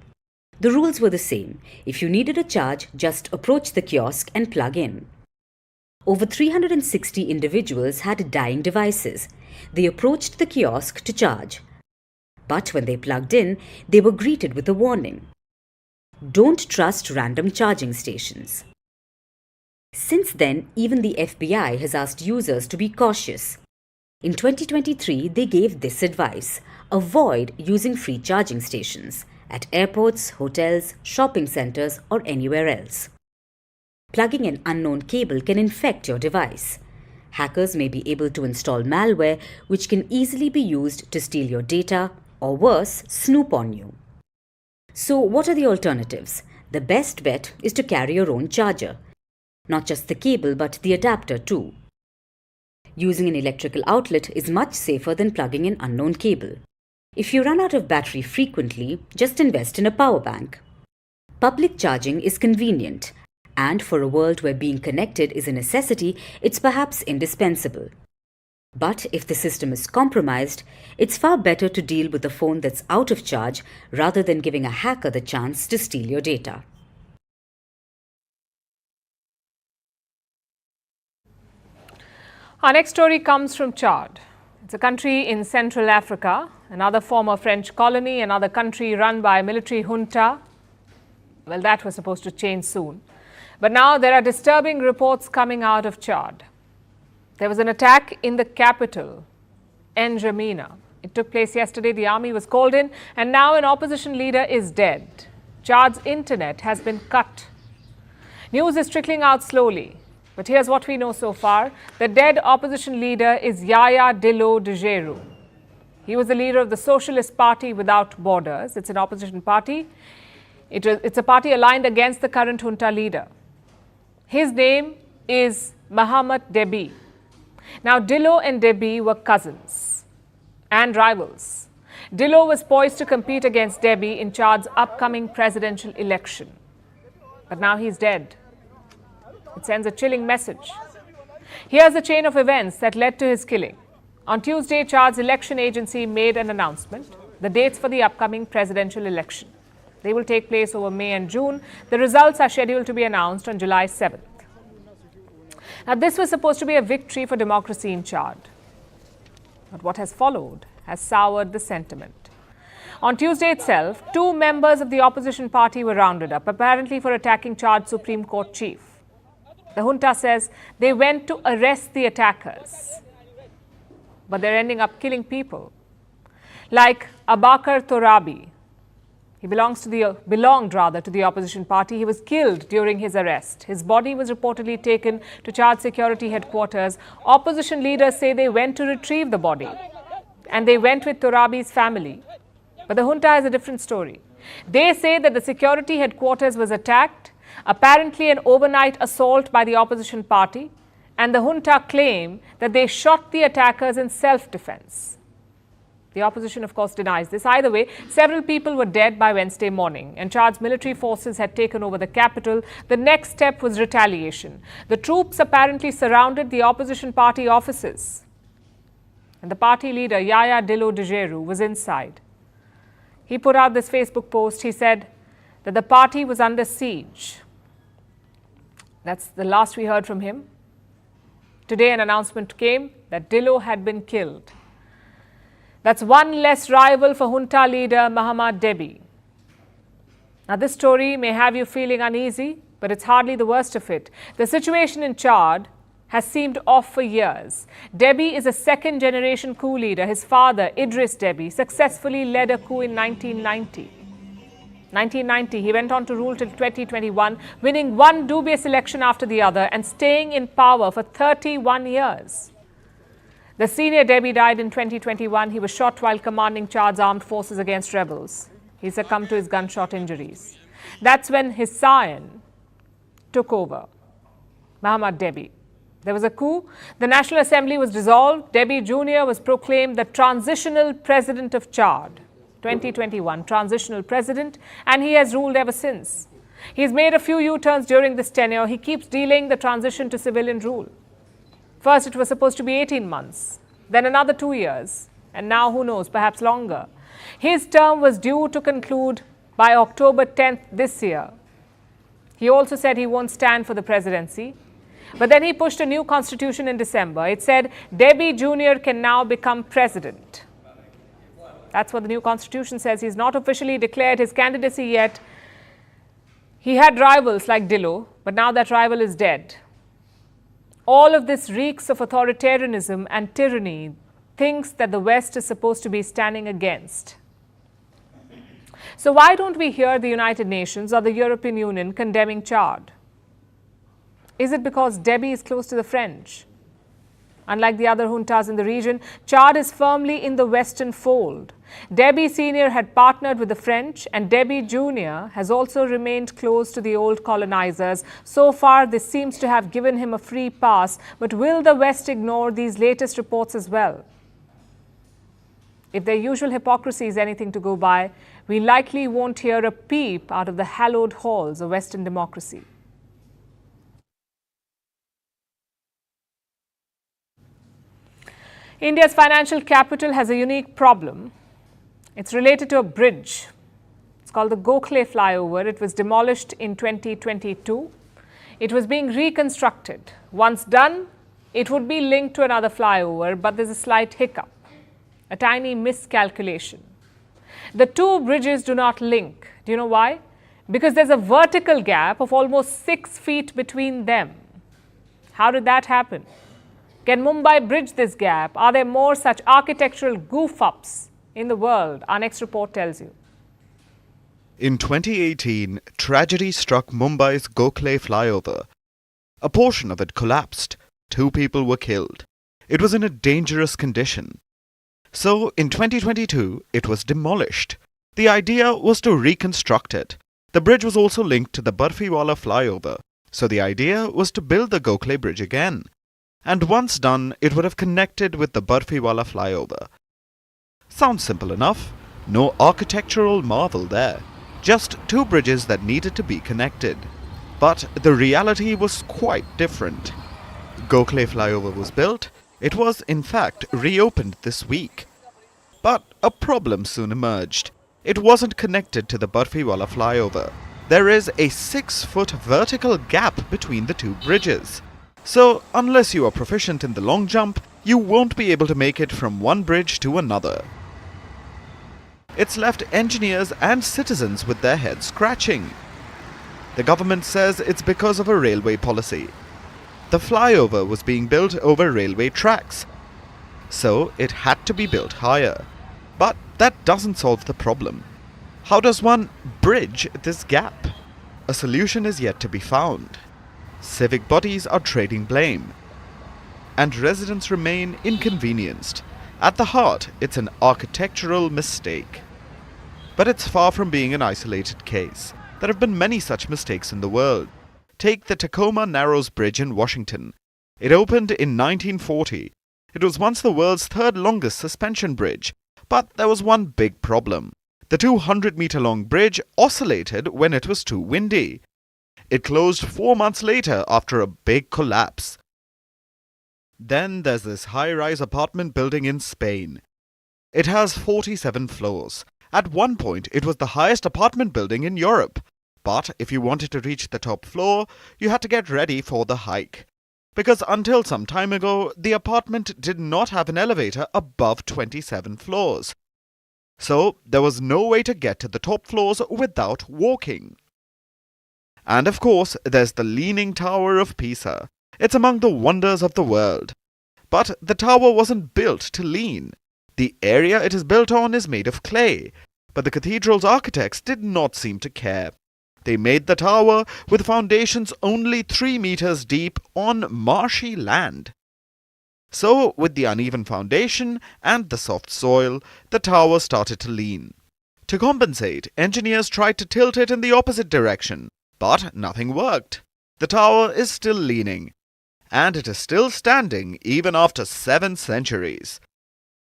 The rules were the same. If you needed a charge, just approach the kiosk and plug in. Over 360 individuals had dying devices. They approached the kiosk to charge. But when they plugged in, they were greeted with a warning. Don't trust random charging stations. Since then, even the FBI has asked users to be cautious. In 2023, they gave this advice: avoid using free charging stations at airports, hotels, shopping centers, or anywhere else. Plugging an unknown cable can infect your device. Hackers may be able to install malware which can easily be used to steal your data or worse, snoop on you. So what are the alternatives? The best bet is to carry your own charger. Not just the cable but the adapter too. Using an electrical outlet is much safer than plugging an unknown cable. If you run out of battery frequently, just invest in a power bank. Public charging is convenient, and for a world where being connected is a necessity, it's perhaps indispensable. But if the system is compromised, it's far better to deal with a phone that's out of charge rather than giving a hacker the chance to steal your data. Our next story comes from Chad. It's a country in Central Africa, another former French colony, another country run by a military junta. Well, that was supposed to change soon. But now there are disturbing reports coming out of Chad. There was an attack in the capital, N'Djamena. It took place yesterday. The army was called in, and now an opposition leader is dead. Chad's internet has been cut. News is trickling out slowly, but here's what we know so far. The dead opposition leader is Yaya Dillo Djeru. He was the leader of the Socialist Party Without Borders. It's an opposition party. It's a party aligned against the current junta leader. His name is Mohamed Deby. Now, Dillo and Deby were cousins and rivals. Dillo was poised to compete against Deby in Chad's upcoming presidential election. But now he's dead. It sends a chilling message. Here's the chain of events that led to his killing. On Tuesday, Chad's election agency made an announcement, the dates for the upcoming presidential election. They will take place over May and June. The results are scheduled to be announced on July 7th. Now, this was supposed to be a victory for democracy in Chad. But what has followed has soured the sentiment. On Tuesday itself, 2 members of the opposition party were rounded up, apparently for attacking Chad's Supreme Court chief. The junta says they went to arrest the attackers, but they're ending up killing people. Like Abakar Torabi. He belonged to the opposition party. He was killed during his arrest. His body was reportedly taken to Chad security headquarters. Opposition leaders say they went to retrieve the body, and they went with Torabi's family. But the junta has a different story. They say that the security headquarters was attacked, apparently an overnight assault by the opposition party, and the junta claim that they shot the attackers in self-defense. The opposition, of course, denies this. Either way, several people were dead by Wednesday morning, and Chad's military forces had taken over the capital. The next step was retaliation. The troops apparently surrounded the opposition party offices, and the party leader, Yaya Dillo Djeru, was inside. He put out this Facebook post. He said that the party was under siege. That's the last we heard from him. Today, an announcement came that Dillo had been killed. That's one less rival for junta leader Mohamed Deby. Now, this story may have you feeling uneasy, but it's hardly the worst of it. The situation in Chad has seemed off for years. Deby is a second-generation coup leader. His father, Idris Deby, successfully led a coup in 1990. He went on to rule till 2021, winning one dubious election after the other and staying in power for 31 years. The senior Deby died in 2021. He was shot while commanding Chad's armed forces against rebels. He succumbed to his gunshot injuries. That's when his scion took over, Mohamed Deby. There was a coup. The National Assembly was dissolved. Deby Jr. was proclaimed the transitional president of Chad, 2021, transitional president, and he has ruled ever since. He's made a few U-turns during this tenure. He keeps delaying the transition to civilian rule. First, it was supposed to be 18 months, then another 2 years, and now who knows, perhaps longer. His term was due to conclude by October 10th this year. He also said he won't stand for the presidency, but then he pushed a new constitution in December. It said Deby Jr. can now become president. That's what the new constitution says. He's not officially declared his candidacy yet. He had rivals like Dillo, but now that rival is dead. All of this reeks of authoritarianism and tyranny, things that the West is supposed to be standing against. So why don't we hear the United Nations or the European Union condemning Chad? Is it because Deby is close to the French? Unlike the other juntas in the region, Chad is firmly in the Western fold. Deby Sr. had partnered with the French, and Deby Jr. has also remained close to the old colonizers. So far, this seems to have given him a free pass, but will the West ignore these latest reports as well? If their usual hypocrisy is anything to go by, we likely won't hear a peep out of the hallowed halls of Western democracy. India's financial capital has a unique problem. It's related to a bridge. It's called the Gokhale flyover. It was demolished in 2022. It was being reconstructed. Once done, it would be linked to another flyover, but there's a slight hiccup, a tiny miscalculation. The two bridges do not link. Do you know why? Because there's a vertical gap of almost 6 feet between them. How did that happen? Can Mumbai bridge this gap? Are there more such architectural goof-ups in the world? Our next report tells you. In 2018, tragedy struck Mumbai's Gokhale flyover. A portion of it collapsed. 2 people were killed. It was in a dangerous condition. So, in 2022, it was demolished. The idea was to reconstruct it. The bridge was also linked to the Barfiwala flyover. So the idea was to build the Gokhale bridge again. And once done, it would have connected with the Barfiwala flyover. Sounds simple enough. No architectural marvel there. Just 2 bridges that needed to be connected. But the reality was quite different. Gokhale flyover was built. It was, in fact, reopened this week. But a problem soon emerged. It wasn't connected to the Barfiwala flyover. There is a 6-foot vertical gap between the 2 bridges. So, unless you are proficient in the long jump, you won't be able to make it from one bridge to another. It's left engineers and citizens with their heads scratching. The government says it's because of a railway policy. The flyover was being built over railway tracks, so it had to be built higher. But that doesn't solve the problem. How does one bridge this gap? A solution is yet to be found. Civic bodies are trading blame, and residents remain inconvenienced. At the heart, it's an architectural mistake. But it's far from being an isolated case. There have been many such mistakes in the world. Take the Tacoma Narrows Bridge in Washington. It opened in 1940. It was once the world's 3rd longest suspension bridge, but there was one big problem. The 200-meter-long bridge oscillated when it was too windy. It closed 4 months later after a big collapse. Then there's this high-rise apartment building in Spain. It has 47 floors. At one point, it was the highest apartment building in Europe. But if you wanted to reach the top floor, you had to get ready for the hike. Because until some time ago, the apartment did not have an elevator above 27 floors. So there was no way to get to the top floors without walking. And of course, there's the Leaning Tower of Pisa. It's among the wonders of the world. But the tower wasn't built to lean. The area it is built on is made of clay. But the cathedral's architects did not seem to care. They made the tower with foundations only 3 meters deep on marshy land. So, with the uneven foundation and the soft soil, the tower started to lean. To compensate, engineers tried to tilt it in the opposite direction, but nothing worked. The tower is still leaning, and it is still standing even after 7 centuries.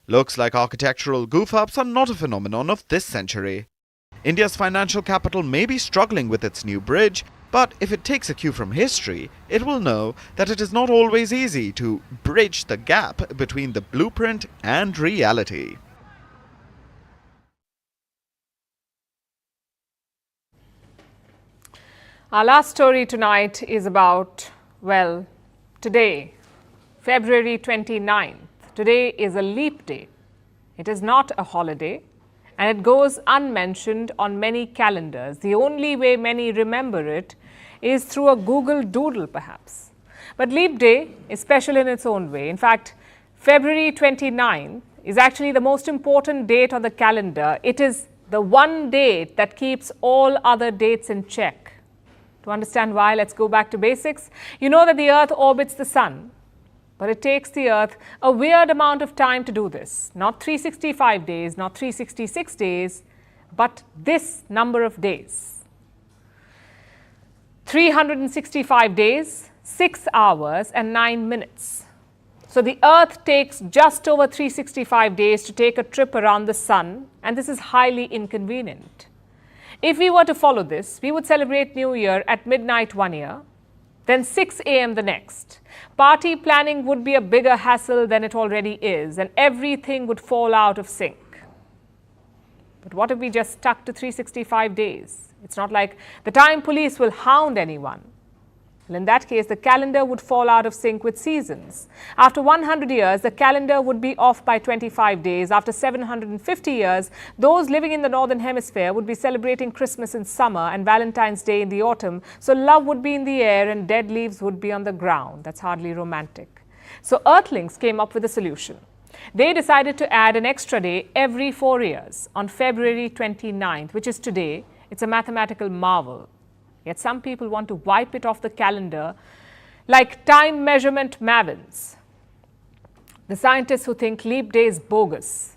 Looks like architectural goof-ups are not a phenomenon of this century. India's financial capital may be struggling with its new bridge, but if it takes a cue from history, it will know that it is not always easy to bridge the gap between the blueprint and reality. Our last story tonight is about, well, today, February 29th. Today is a leap day. It is not a holiday, and it goes unmentioned on many calendars. The only way many remember it is through a Google Doodle, perhaps. But Leap Day is special in its own way. In fact, February 29th is actually the most important date on the calendar. It is the one date that keeps all other dates in check. To understand why, let's go back to basics. You know that the Earth orbits the Sun, but it takes the Earth a weird amount of time to do this. Not 365 days, not 366 days, but this number of days. 365 days, 6 hours and 9 minutes. So the Earth takes just over 365 days to take a trip around the Sun, and this is highly inconvenient. If we were to follow this, we would celebrate New Year at midnight one year, then 6 a.m. the next. Party planning would be a bigger hassle than it already is, and everything would fall out of sync. But what if we just stuck to 365 days? It's not like the time police will hound anyone. Well, in that case, the calendar would fall out of sync with seasons. After 100 years, the calendar would be off by 25 days. After 750 years, those living in the Northern Hemisphere would be celebrating Christmas in summer and Valentine's Day in the autumn. So love would be in the air and dead leaves would be on the ground. That's hardly romantic. So Earthlings came up with a solution. They decided to add an extra day every 4 years on February 29th, which is today. It's a mathematical marvel. Yet some people want to wipe it off the calendar like time measurement mavens. The scientists who think leap day is bogus.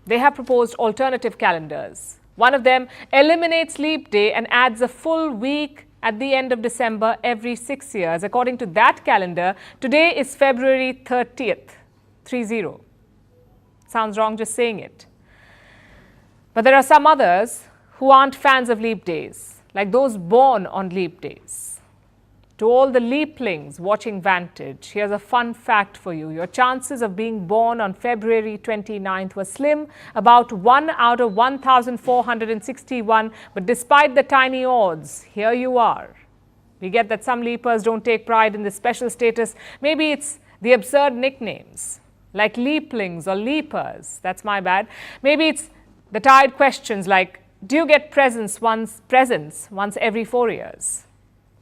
They have proposed alternative calendars. One of them eliminates leap day and adds a full week at the end of December every 6 years. According to that calendar, today is February 30th, 30. Sounds wrong just saying it. But there are some others who aren't fans of leap days, like those born on leap days. To all the leaplings watching Vantage, here's a fun fact for you. Your chances of being born on February 29th were slim, about 1 out of 1,461. But despite the tiny odds, here you are. We get that some leapers don't take pride in this special status. Maybe it's the absurd nicknames, like leaplings or leapers. That's my bad. Maybe it's the tired questions like, do you get presents once every 4 years?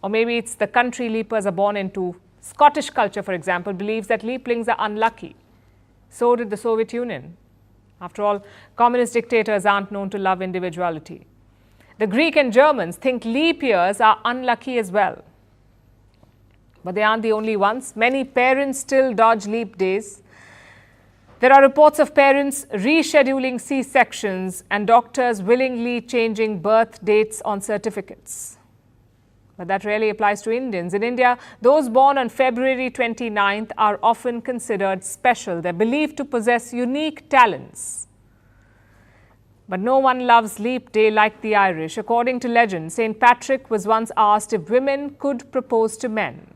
Or maybe it's the country leapers are born into. Scottish culture, for example, believes that leaplings are unlucky. So did the Soviet Union. After all, communist dictators aren't known to love individuality. The Greek and Germans think leap years are unlucky as well. But they aren't the only ones. Many parents still dodge leap days. There are reports of parents rescheduling C-sections and doctors willingly changing birth dates on certificates. But that rarely applies to Indians. In India, those born on February 29th are often considered special. They're believed to possess unique talents. But no one loves leap day like the Irish. According to legend, St. Patrick was once asked if women could propose to men.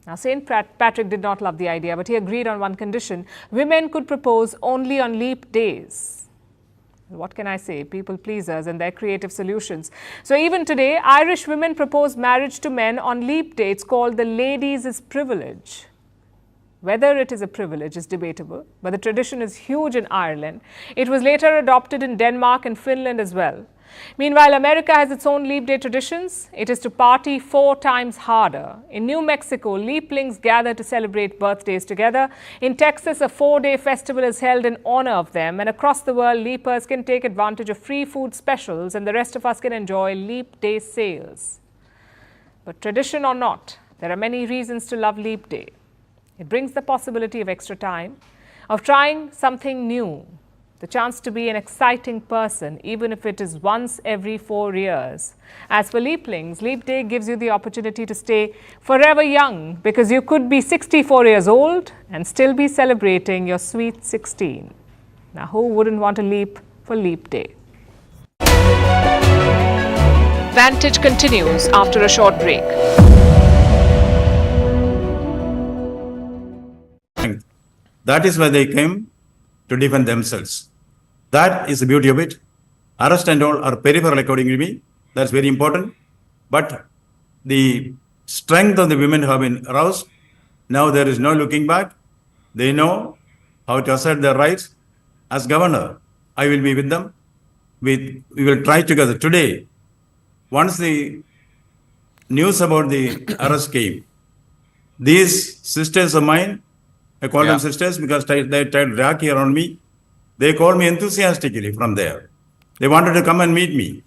Now, St. Patrick did not love the idea, but he agreed on one condition. Women could propose only on leap days. What can I say? People pleasers and their creative solutions. So even today, Irish women propose marriage to men on leap day. It's called the ladies' privilege. Whether it is a privilege is debatable, but the tradition is huge in Ireland. It was later adopted in Denmark and Finland as well. Meanwhile, America has its own leap day traditions. It is to party 4 times harder. In New Mexico, leaplings gather to celebrate birthdays together. In Texas, a 4-day festival is held in honor of them. And across the world, leapers can take advantage of free food specials, and the rest of us can enjoy leap day sales. But tradition or not, there are many reasons to love leap day. It brings the possibility of extra time, of trying something new, the chance to be an exciting person, even if it is once every 4 years. As for leaplings, leap day gives you the opportunity to stay forever young, because you could be 64 years old and still be celebrating your sweet 16. Now, who wouldn't want to leap for leap day? Vantage continues after a short break. That is why they came, to defend themselves. That is the beauty of it. Arrest and all are peripheral according to me. That's very important. But the strength of the women have been aroused. Now there is no looking back. They know how to assert their rights. As governor, I will be with them. We will try together. Today, once the news about the arrest came, these sisters of mine, I call them sisters because they tried Raki around me. They called me enthusiastically from there. They wanted to come and meet me,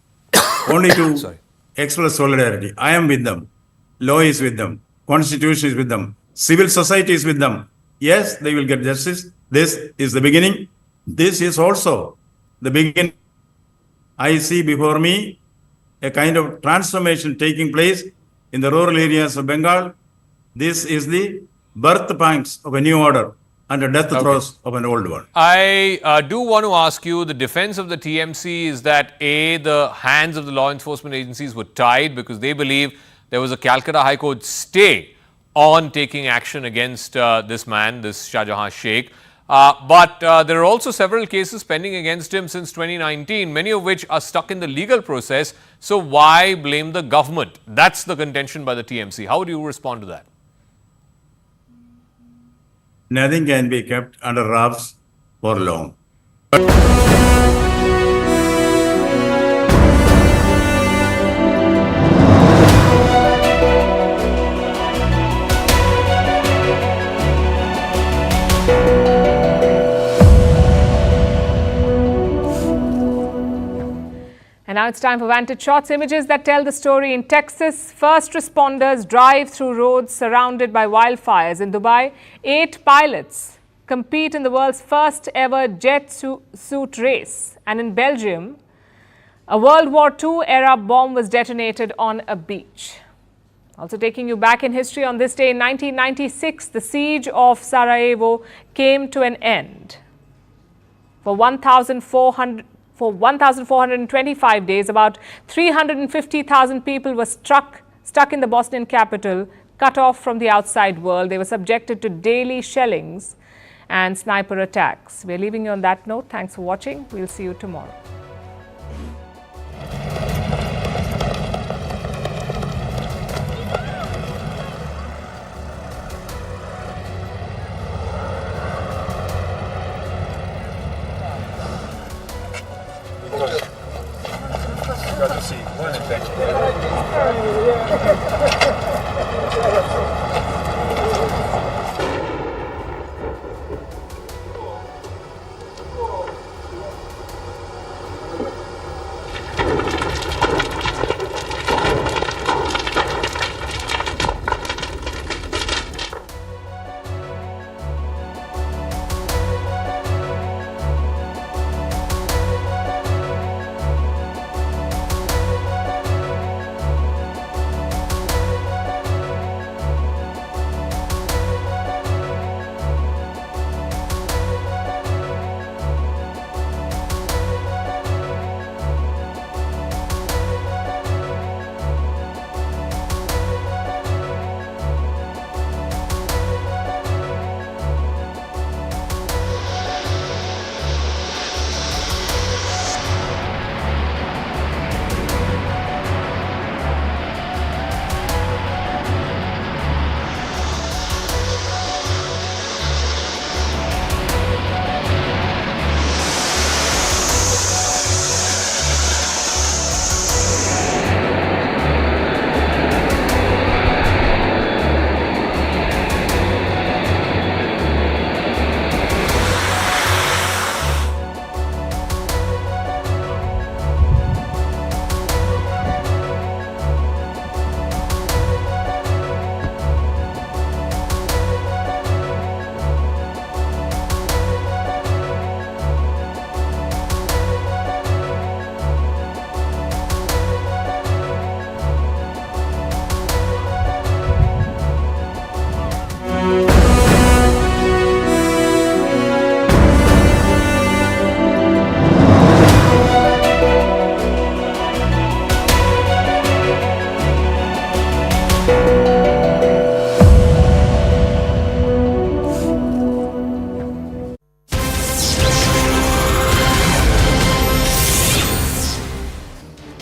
only to express solidarity. I am with them. Law is with them. Constitution is with them. Civil society is with them. Yes, they will get justice. This is the beginning. This is also the beginning. I see before me a kind of transformation taking place in the rural areas of Bengal. This is the birth pangs of a new order and the death throes of an old one. I do want to ask you, the defense of the TMC is that A, the hands of the law enforcement agencies were tied because they believe there was a Calcutta High Court stay on taking action against this man, this Shah Jahan Sheikh. But there are also several cases pending against him since 2019, many of which are stuck in the legal process. So why blame the government? That's the contention by the TMC. How do you respond to that? Nothing can be kept under wraps for long. now it's time for Vantage Shots, images that tell the story. In Texas, first responders drive through roads surrounded by wildfires. In Dubai, 8 pilots compete in the world's first ever jet suit race. And in Belgium, a World War II era bomb was detonated on a beach. Also taking you back in history, on this day in 1996, the siege of Sarajevo came to an end. For 1,425 days, about 350,000 people were stuck in the Bosnian capital, cut off from the outside world. They were subjected to daily shellings and sniper attacks. We're leaving you on that note. Thanks for watching. We'll see you tomorrow. Good to see you. Thank you.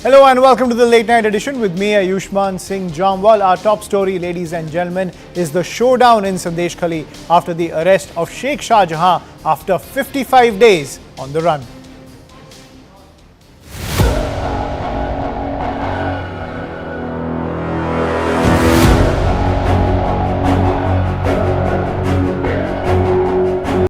Hello and welcome to the late night edition with me, Ayushman Singh Jamwal. Our top story, ladies and gentlemen, is the showdown in Sandesh Khali after the arrest of Sheikh Shah Jahan after 55 days on the run.